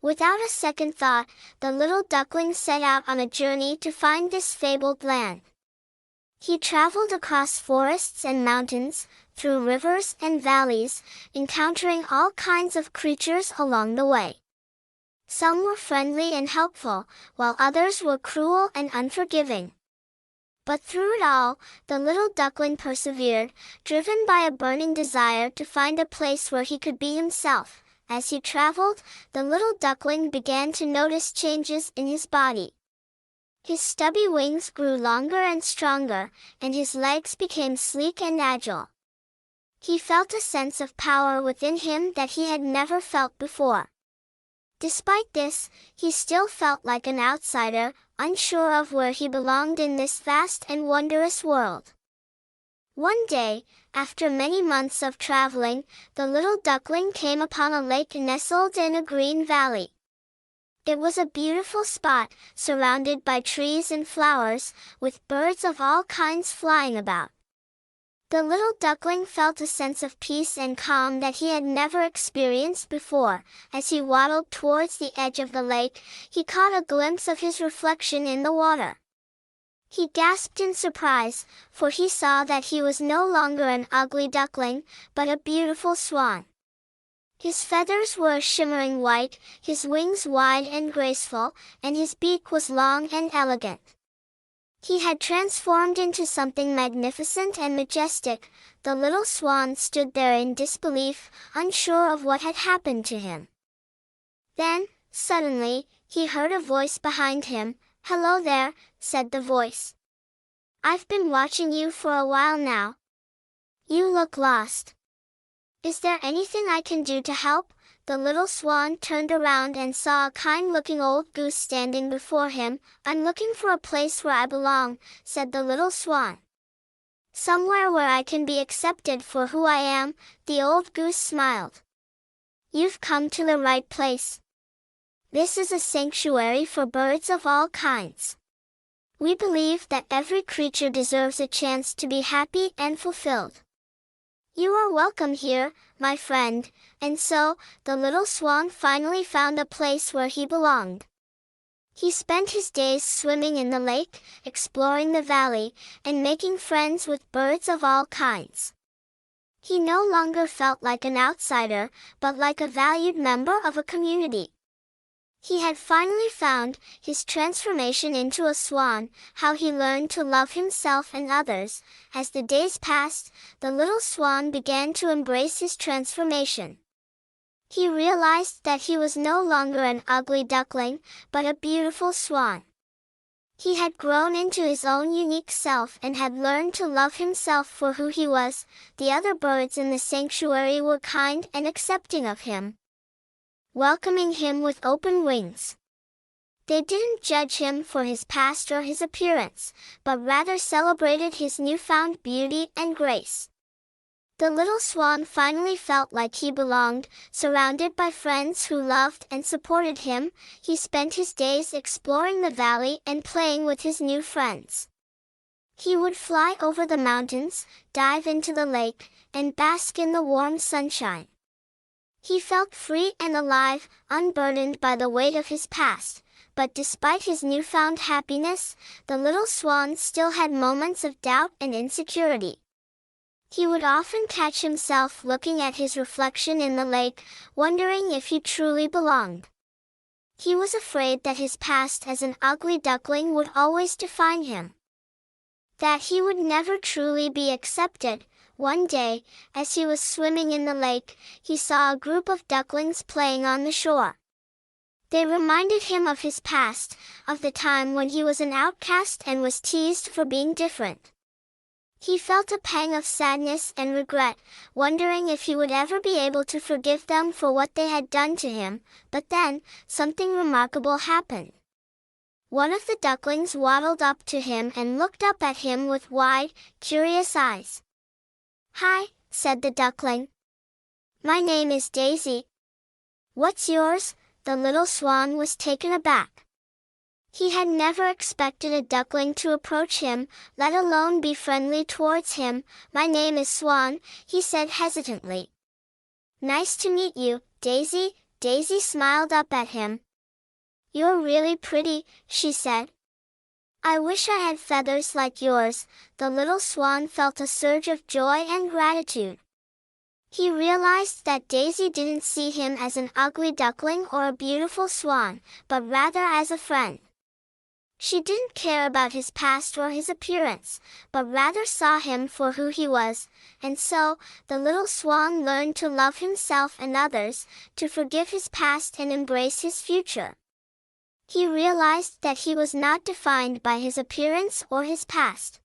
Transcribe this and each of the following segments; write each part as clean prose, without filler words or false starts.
Without a second thought, the little duckling set out on a journey to find this fabled land. He traveled across forests and mountains, through rivers and valleys, encountering all kinds of creatures along the way. Some were friendly and helpful, while others were cruel and unforgiving. But through it all, the little duckling persevered, driven by a burning desire to find a place where he could be himself. As he traveled, the little duckling began to notice changes in his body. His stubby wings grew longer and stronger, and his legs became sleek and agile. He felt a sense of power within him that he had never felt before. Despite this, he still felt like an outsider, unsure of where he belonged in this vast and wondrous world. One day, after many months of traveling, the little duckling came upon a lake nestled in a green valley. It was a beautiful spot, surrounded by trees and flowers, with birds of all kinds flying about. The little duckling felt a sense of peace and calm that he had never experienced before. As he waddled towards the edge of the lake, he caught a glimpse of his reflection in the water. He gasped in surprise, for he saw that he was no longer an ugly duckling, but a beautiful swan. His feathers were a shimmering white, his wings wide and graceful, and his beak was long and elegant. He had transformed into something magnificent and majestic. The little swan stood there in disbelief, unsure of what had happened to him. Then, suddenly, he heard a voice behind him. "Hello there," said the voice. "I've been watching you for a while now. You look lost. Is there anything I can do to help?" The little swan turned around and saw a kind-looking old goose standing before him. "I'm looking for a place where I belong," said the little swan. "Somewhere where I can be accepted for who I am," the old goose smiled. "You've come to the right place. This is a sanctuary for birds of all kinds. We believe that every creature deserves a chance to be happy and fulfilled. You are welcome here, my friend." And so, the little swan finally found a place where he belonged. He spent his days swimming in the lake, exploring the valley, and making friends with birds of all kinds. He no longer felt like an outsider, but like a valued member of a community. He had finally found his transformation into a swan, how he learned to love himself and others. As the days passed, the little swan began to embrace his transformation. He realized that he was no longer an ugly duckling, but a beautiful swan. He had grown into his own unique self and had learned to love himself for who he was. The other birds in the sanctuary were kind and accepting of him, welcoming him with open wings. They didn't judge him for his past or his appearance, but rather celebrated his newfound beauty and grace. The little swan finally felt like he belonged, surrounded by friends who loved and supported him. He spent his days exploring the valley and playing with his new friends. He would fly over the mountains, dive into the lake, and bask in the warm sunshine. He felt free and alive, unburdened by the weight of his past. But despite his newfound happiness, the little swan still had moments of doubt and insecurity. He would often catch himself looking at his reflection in the lake, wondering if he truly belonged. He was afraid that his past as an ugly duckling would always define him, that he would never truly be accepted. One day, as he was swimming in the lake, he saw a group of ducklings playing on the shore. They reminded him of his past, of the time when he was an outcast and was teased for being different. He felt a pang of sadness and regret, wondering if he would ever be able to forgive them for what they had done to him. But then, something remarkable happened. One of the ducklings waddled up to him and looked up at him with wide, curious eyes. "Hi," said the duckling. "My name is Daisy. What's yours?" The little swan was taken aback. He had never expected a duckling to approach him, let alone be friendly towards him. "My name is Swan," he said hesitantly. "Nice to meet you, Daisy," Daisy smiled up at him. "You're really pretty," she said. "I wish I had feathers like yours." The little swan felt a surge of joy and gratitude. He realized that Daisy didn't see him as an ugly duckling or a beautiful swan, but rather as a friend. She didn't care about his past or his appearance, but rather saw him for who he was, and so, the little swan learned to love himself and others, to forgive his past and embrace his future. He realized that he was not defined by his appearance or his past,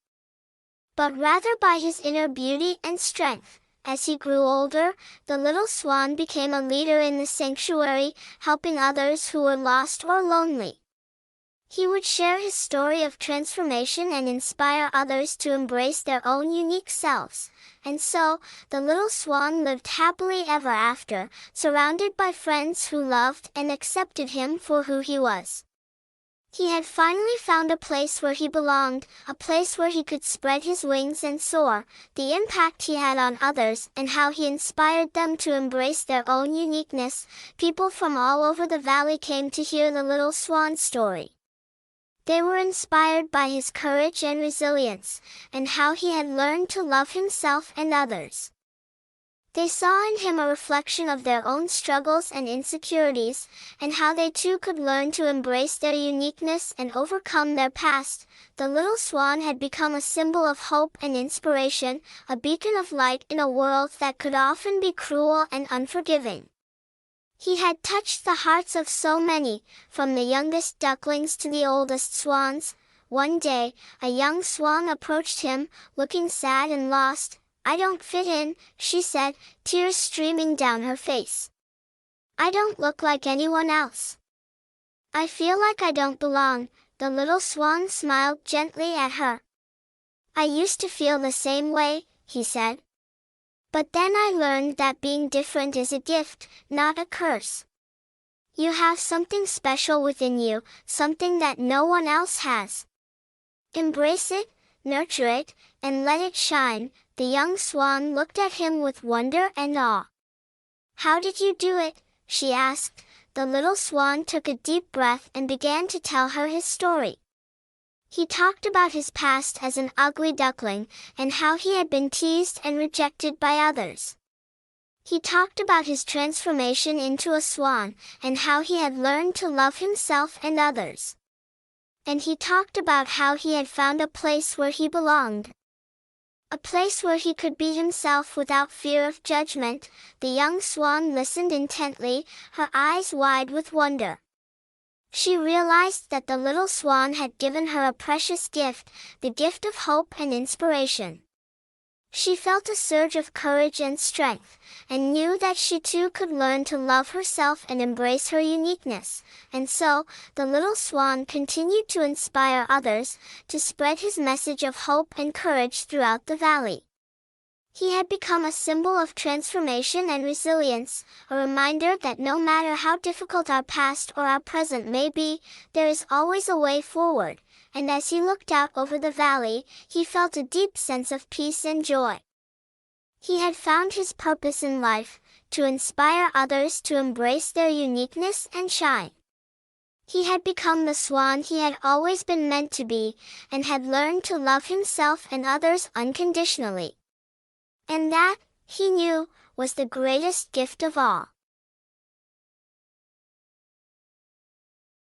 but rather by his inner beauty and strength. As he grew older, the little swan became a leader in the sanctuary, helping others who were lost or lonely. He would share his story of transformation and inspire others to embrace their own unique selves. And so, the little swan lived happily ever after, surrounded by friends who loved and accepted him for who he was. He had finally found a place where he belonged, a place where he could spread his wings and soar. The impact he had on others and how he inspired them to embrace their own uniqueness. People from all over the valley came to hear the little swan story. They were inspired by his courage and resilience, and how he had learned to love himself and others. They saw in him a reflection of their own struggles and insecurities, and how they too could learn to embrace their uniqueness and overcome their past. The little swan had become a symbol of hope and inspiration, a beacon of light in a world that could often be cruel and unforgiving. He had touched the hearts of so many, from the youngest ducklings to the oldest swans. One day, a young swan approached him, looking sad and lost. "I don't fit in," she said, tears streaming down her face. "I don't look like anyone else. I feel like I don't belong." The little swan smiled gently at her. "I used to feel the same way," he said. "But then I learned that being different is a gift, not a curse. You have something special within you, something that no one else has. Embrace it, nurture it, and let it shine." The young swan looked at him with wonder and awe. "How did you do it?" she asked. The little swan took a deep breath and began to tell her his story. He talked about his past as an ugly duckling, and how he had been teased and rejected by others. He talked about his transformation into a swan, and how he had learned to love himself and others. And he talked about how he had found a place where he belonged. A place where he could be himself without fear of judgment. The young swan listened intently, her eyes wide with wonder. She realized that the little swan had given her a precious gift, the gift of hope and inspiration. She felt a surge of courage and strength, and knew that she too could learn to love herself and embrace her uniqueness. And so, the little swan continued to inspire others, to spread his message of hope and courage throughout the valley. He had become a symbol of transformation and resilience, a reminder that no matter how difficult our past or our present may be, there is always a way forward. And as he looked out over the valley, he felt a deep sense of peace and joy. He had found his purpose in life, to inspire others to embrace their uniqueness and shine. He had become the swan he had always been meant to be, and had learned to love himself and others unconditionally. And that, he knew, was the greatest gift of all.